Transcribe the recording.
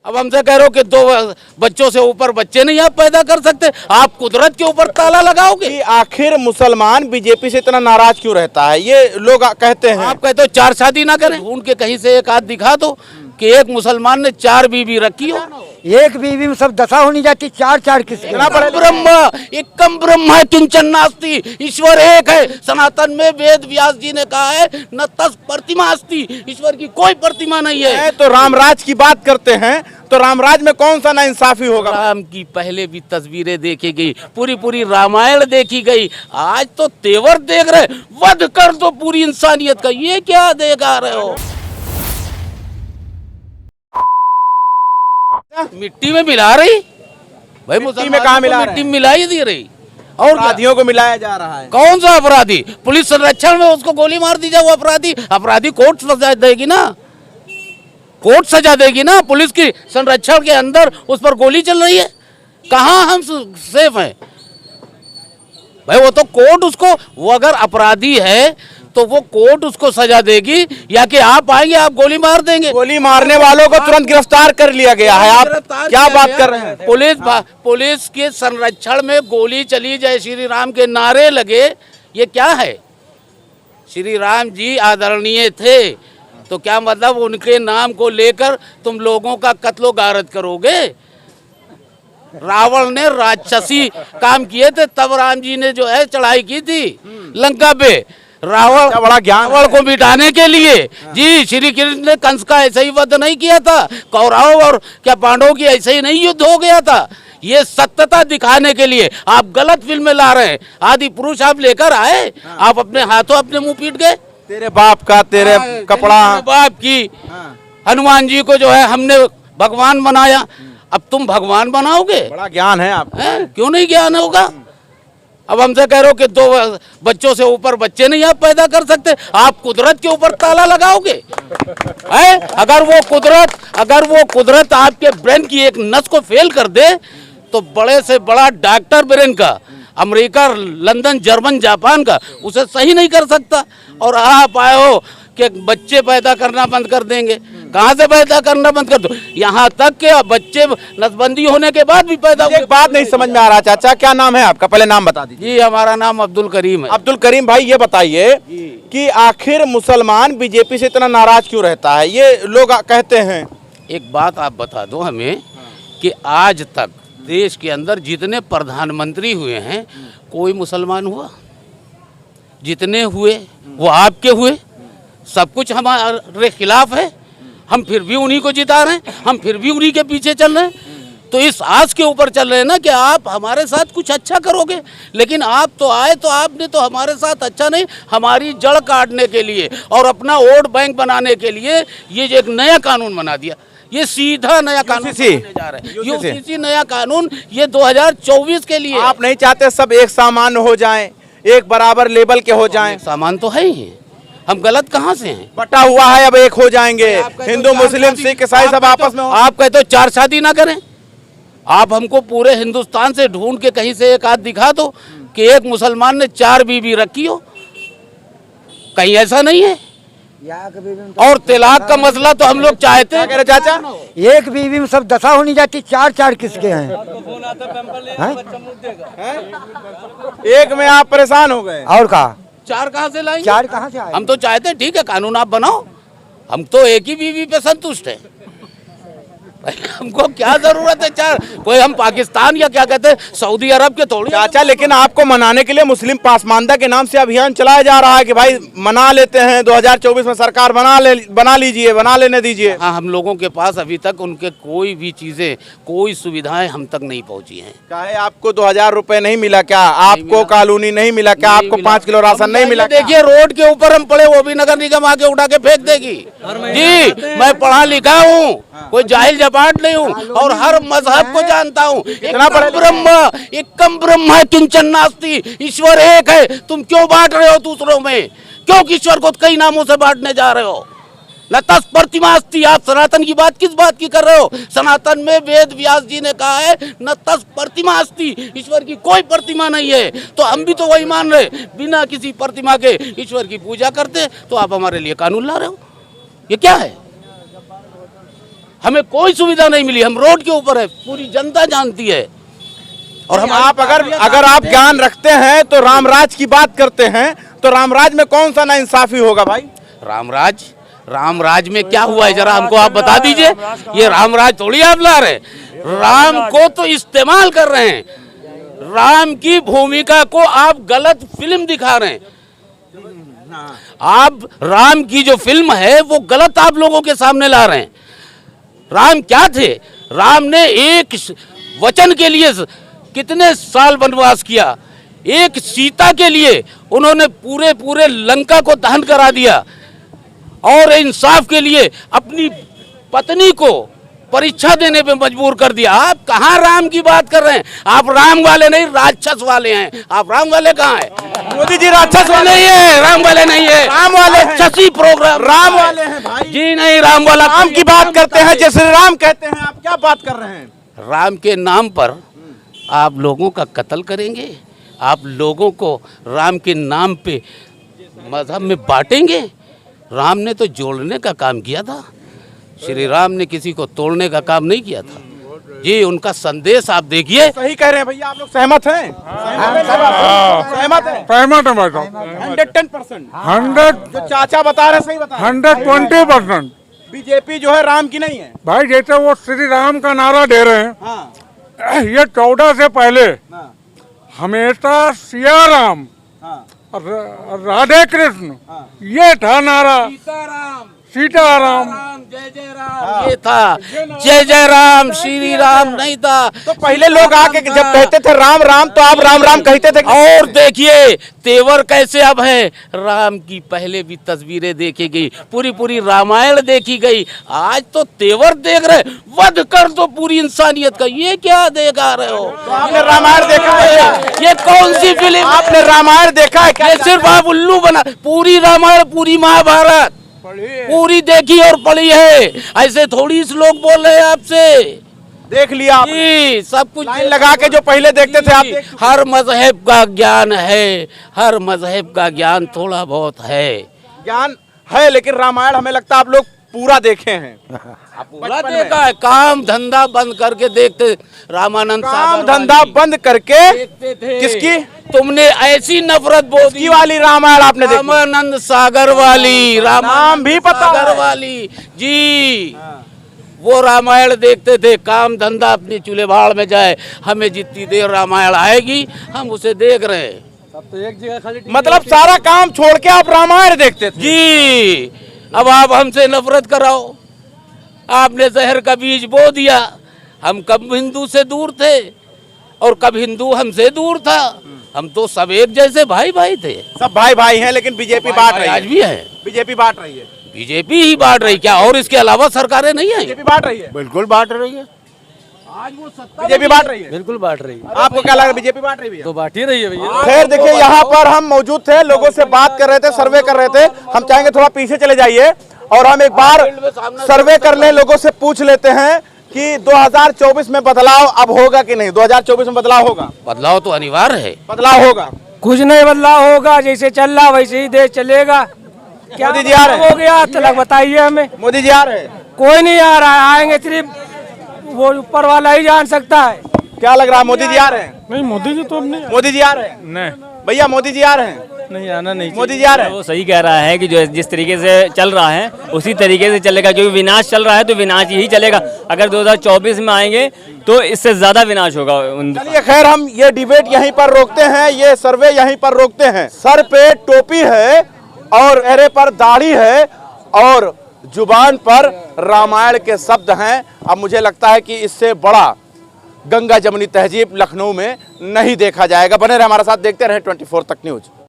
अब हमसे कह रहे हो कि 2 बच्चों से ऊपर बच्चे नहीं आप पैदा कर सकते, आप कुदरत के ऊपर ताला लगाओगे। कि आखिर मुसलमान बीजेपी से इतना नाराज क्यों रहता है, ये लोग कहते हैं। आप कहते हो 4 शादी ना करें, ढूंढ के कहीं से एक आध दिखा दो कि एक मुसलमान ने 4 बीवी रखी हो। एक बीवी में सब दशा होनी जाती, 4 किसके? ब्रह्म एकम ब्रह्म किंचन नास्ति, ईश्वर एक है। सनातन में वेद व्यास जी ने कहा है न तस् प्रतिमा अस्ति, ईश्वर की कोई प्रतिमा नहीं है। तो रामराज की बात करते हैं, तो रामराज में कौन सा नाइंसाफी होगा? राम की पहले भी तस्वीरें देखी गई, पूरी रामायण देखी गई, आज तो तेवर देख रहे, वध कर दो पूरी इंसानियत का, ये क्या देखा रहे हो? मिट्टी में मिला रही भाई, मिट्टी में कहाँ मिला रहे हैं? मिट्टी में मिला ही दे रही। और अपराधियों को मिलाया जा रहा है। कौन सा अपराधी? पुलिस संरक्षण में उसको गोली मार दी जाए, वो अपराधी कोर्ट सजा देगी ना, कोर्ट सजा देगी ना। पुलिस की संरक्षण के अंदर उस पर गोली चल रही है, कहाँ हम सेफ हैं भाई? वो तो कोर्ट उसको, वो अगर अपराधी है तो वो कोर्ट उसको सजा देगी, या कि आप आएंगे आप गोली मार देंगे? गोली मारने वालों को तुरंत गिरफ्तार कर लिया गया है। आप क्या बात कर रहे हैं? पुलिस के संरक्षण में गोली चली, जय श्री राम के नारे लगे, ये क्या है? श्री राम जी आदरणीय थे, तो क्या मतलब उनके नाम को लेकर तुम लोगों का कत्लो गारत करोगे? रावण ने राक्षसी काम किए थे, तब राम जी ने जो है चढ़ाई की थी लंका पे, रावण बड़ा ज्ञान को मिटाने के लिए। जी, श्री कृष्ण ने कंस का ऐसे ही वध नहीं किया था, कौरव और क्या पांडवों की ऐसे ही नहीं युद्ध हो गया था। ये सत्यता दिखाने के लिए आप गलत फिल्में ला रहे हैं। आदि पुरुष आप लेकर आए, आप अपने हाथों अपने मुंह पीट गए। तेरे बाप का तेरे कपड़ा, बाप की हनुमान जी को जो है हमने भगवान बनाया, अब तुम भगवान बनाओगे? बड़ा ज्ञान है आप। क्यों नहीं ज्ञान होगा? अब हमसे कह रहे हो कि 2 बच्चों से ऊपर बच्चे नहीं आप पैदा कर सकते, आप कुदरत के ऊपर ताला लगाओगे? अगर वो कुदरत आपके ब्रेन की एक नस को फेल कर दे, तो बड़े से बड़ा डॉक्टर ब्रेन का, अमेरिका, लंदन, जर्मन, जापान का, उसे सही नहीं कर सकता। और आप आए हो कि बच्चे पैदा करना बंद कर देंगे। कहाँ से पैदा करना बंद कर दो? यहाँ तक कि बच्चे नसबंदी होने के बाद भी पैदा। एक बात नहीं समझ में आ रहा चाचा, क्या नाम है आपका? पहले नाम बता दीजिए। जी, हमारा नाम अब्दुल करीम है। अब्दुल करीम भाई, ये बताइए कि आखिर मुसलमान बीजेपी से इतना नाराज क्यों रहता है, ये लोग कहते हैं। एक बात आप बता दो हमें कि आज तक देश के अंदर जितने प्रधानमंत्री हुए हैं, कोई मुसलमान हुआ? जितने हुए वो आपके हुए, सब कुछ हमारे खिलाफ है, हम फिर भी उन्हीं को जिता रहे हैं, हम फिर भी उन्हीं के पीछे चल रहे हैं। तो इस आस के ऊपर चल रहे हैं ना कि आप हमारे साथ कुछ अच्छा करोगे, लेकिन आप तो आए तो आपने तो हमारे साथ अच्छा नहीं, हमारी जड़ काटने के लिए और अपना वोट बैंक बनाने के लिए ये एक नया कानून बना दिया। ये सीधा नया कानून जा रहा है, यूसीसी नया कानून, ये 2024 के लिए। आप नहीं चाहते सब एक सामान हो जाएं, एक बराबर लेवल के हो जाएं? सामान तो है ही, हम गलत कहाँ से हैं? बटा हुआ है, अब एक हो जाएंगे। हिंदू मुस्लिम सिख ईसाई सब आपस में। आप कहते हो 4 शादी ना करें, आप हमको पूरे हिंदुस्तान से ढूंढ के कहीं से एक आध दिखा दो कि एक मुसलमान ने 4 बीवी रखी हो, कहीं ऐसा नहीं है। और तलाक का मसला तो हम लोग चाहते हैं। चाचा, एक बीवी में सब दशा होनी जाती, 4 किसके हैं? एक में आप परेशान हो गए। और कहा 4 कहाँ से लाएंगे? 4 कहाँ से आए? हम तो चाहते हैं ठीक है कानून आप बनाओ, हम तो एक ही बीवी पे संतुष्ट है। हमको क्या जरूरत है 4? कोई हम पाकिस्तान या क्या कहते हैं सऊदी अरब के थोड़ी। चाचा, लेकिन आपको मनाने के लिए मुस्लिम पासमानदा के नाम से अभियान चलाया जा रहा है कि भाई मना लेते हैं, 2024 में सरकार बना लीजिए, बना लेने दीजिए। हाँ, हम लोगों के पास अभी तक उनके कोई भी चीजें, कोई सुविधाएं हम तक नहीं पहुंची हैं। चाहे आपको 2000 रुपए नहीं मिला क्या? आपको कॉलोनी नहीं मिला क्या? आपको 5 किलो राशन नहीं मिला? देखिए रोड के ऊपर हम पड़े, वो भी नगर निगम आके उठा के फेंक देगी। जी, मैं पढ़ा लिखा हूँ, कोई जाहिल जपाट नहीं हूँ, और हर मजहब को जानता हूँ। एकम ब्रह्म किंचन नास्ति, ईश्वर एक है। तुम क्यों बांट रहे हो दूसरों में? क्यों ईश्वर को कई नामों से बांटने जा रहे हो? न तस् प्रतिमा अस्ति, आप सनातन की बात किस बात की कर रहे हो? सनातन में वेद व्यास जी ने कहा है न तस् प्रतिमा अस्ति, ईश्वर की कोई प्रतिमा नहीं है। तो हम भी तो वही मान रहे, बिना किसी प्रतिमा के ईश्वर की पूजा करते, तो आप हमारे लिए कानून ला रहे हो, ये क्या है? हमें कोई सुविधा नहीं मिली, हम रोड के ऊपर है, पूरी जनता जानती है। और हम आप अगर आप ज्ञान रखते हैं तो रामराज की बात करते हैं, तो रामराज में कौन सा नाइंसाफी होगा भाई? रामराज में क्या हुआ है जरा हमको आप बता दीजिए। ये रामराज थोड़ी आप ला रहे, राम को तो इस्तेमाल कर रहे हैं, राम की भूमिका को आप गलत फिल्म दिखा रहे हैं। आप राम की जो फिल्म है वो गलत आप लोगों के सामने ला रहे हैं। राम क्या थे? राम ने एक वचन के लिए कितने साल वनवास किया, एक सीता के लिए उन्होंने पूरे लंका को दहन करा दिया, और इंसाफ के लिए अपनी पत्नी को परीक्षा देने पे मजबूर कर दिया। आप कहाँ राम की बात कर रहे हैं? आप राम वाले नहीं, राक्षस वाले हैं। आप राम वाले कहाँ हैं? मोदी जी राक्षस वाले नहीं है, राम वाले नहीं है, राम वाले हैं। राक्षसी प्रोग्राम राम वाले हैं भाई जी, नहीं राम वाला। राम की बात करते हैं, जय श्री राम कहते हैं, आप क्या बात कर रहे हैं? राम के नाम पर आप लोगों का कत्ल करेंगे, आप लोगों को राम के नाम पे मजहब में बांटेंगे। राम ने तो जोड़ने का काम किया था, श्री राम ने किसी को तोड़ने का काम नहीं किया था जी। उनका संदेश आप देखिए। सही कह रहे हैं भैया, आप लोग सहमत हैं? सहमत हैं? सहमत है भाई साहब। 110%। 100 जो चाचा बता रहे सही बता रहे हैं। 120%। बीजेपी जो है राम की नहीं है। भाई जैसे वो श्री राम का नारा दे रहे हैं, हाँ ये 14 से पहले हाँ हमेशा सिया राम हाँ और राधे कृष्ण हाँ। ये था नारा। सीताराम जय जय राम ये था, जय जय राम श्री राम नहीं था। तो पहले लोग आके जब कहते थे राम राम तो आप राम राम कहते थे। और देखिए तेवर कैसे अब है। राम की पहले भी तस्वीरें देखी गई, पूरी रामायण देखी गई, आज तो तेवर देख रहे, वध कर दो पूरी इंसानियत का। ये क्या देखा रहे हो? तो आपने रामायण देखा है? ये कौन सी फिल्म? आपने रामायण देखा है क्या? ये सिर्फ आप उल्लू बना, पूरी रामायण पूरी महाभारत पूरी देखी और पढ़ी है। ऐसे थोड़ी इस लोग बोल रहे हैं आपसे। देख लिया आपने? जी, सब कुछ लाइन लगा के जो पहले देखते थे आप हर मजहब का ज्ञान है, हर मजहब का ज्ञान थोड़ा बहुत है। ज्ञान है, लेकिन रामायण हमें लगता है आप लोग पूरा देखे हैं। पूरा देखा है। काम धंधा बंद करके देखते, रामानंद काम सागर धंधा वाली बंद करके देखते थे। किसकी? तुमने ऐसी नफरत बोल दी वाली रामायण आपने देखी? रामानंद सागर वाली, नाम भी पता सागर है। वाली जी। वो रामायण देखते थे, काम धंधा अपनी चूल्हे भाड़ में जाए, हमें जितनी देर रामायण आएगी हम उसे देख रहे हैं। मतलब सारा काम छोड़ के आप रामायण देखते थे? जी, अब आप हमसे नफरत कराओ। आपने जहर का बीज बो दिया। हम कब हिंदू से दूर थे और कब हिंदू हमसे दूर था। हम तो सब एक जैसे भाई भाई थे। सब भाई भाई हैं, लेकिन बीजेपी बांट रही आज है। भी है, बीजेपी बांट रही है। बीजेपी ही बांट रही, क्या और इसके अलावा सरकारें नहीं है? बीजेपी बांट रही है। बिल्कुल बांट रही है। आज वो सत्ता बीजेपी बांट रही है। बिल्कुल बांट रही है, आपको क्या लग रहा है बीजेपी बांट रही है? तो बांट ही रही है भैया। खैर देखिए, यहाँ पर हम मौजूद थे, लोगों से बात कर रहे थे, सर्वे कर रहे थे। हम चाहेंगे थोड़ा पीछे चले जाइए और हम एक बार सर्वे कर लें, लोगों से पूछ लेते हैं कि 2024 में बदलाव अब होगा कि नहीं? 2024 में बदलाव होगा? बदलाव तो अनिवार्य है। बदलाव होगा। कुछ नहीं बदलाव होगा, जैसे चल रहा वैसे ही देश चलेगा। क्या मोदी जी आ रहे हैं? हो गया तलक बताइए हमें। मोदी जी आ रहे हैं? कोई नहीं आ रहा है, आएंगे सिर्फ वो ऊपर वाला ही जान सकता है। क्या लग रहा है मोदी जी आ रहे हैं? नहीं मोदी जी तो अब नहीं। मोदी जी आ रहे हैं? नहीं भैया मोदी जी आ रहे हैं? नहीं आना नहीं मोदी जी आ रहे हैं? वो सही कह रहा है कि जो जिस तरीके से चल रहा है उसी तरीके से चलेगा, क्योंकि विनाश चल रहा है तो विनाश ही चलेगा। अगर 2024 में आएंगे तो इससे ज्यादा विनाश होगा। चलिए खैर, हम ये डिबेट यहीं पर रोकते हैं, ये सर्वे यहीं पर रोकते हैं। सर पे टोपी है और चेहरे पर दाढ़ी है और जुबान पर रामायण के शब्द हैं। अब मुझे लगता है कि इससे बड़ा गंगा जमुनी तहजीब लखनऊ में नहीं देखा जाएगा। बने रहे हमारे साथ, देखते रहे 24 तक न्यूज।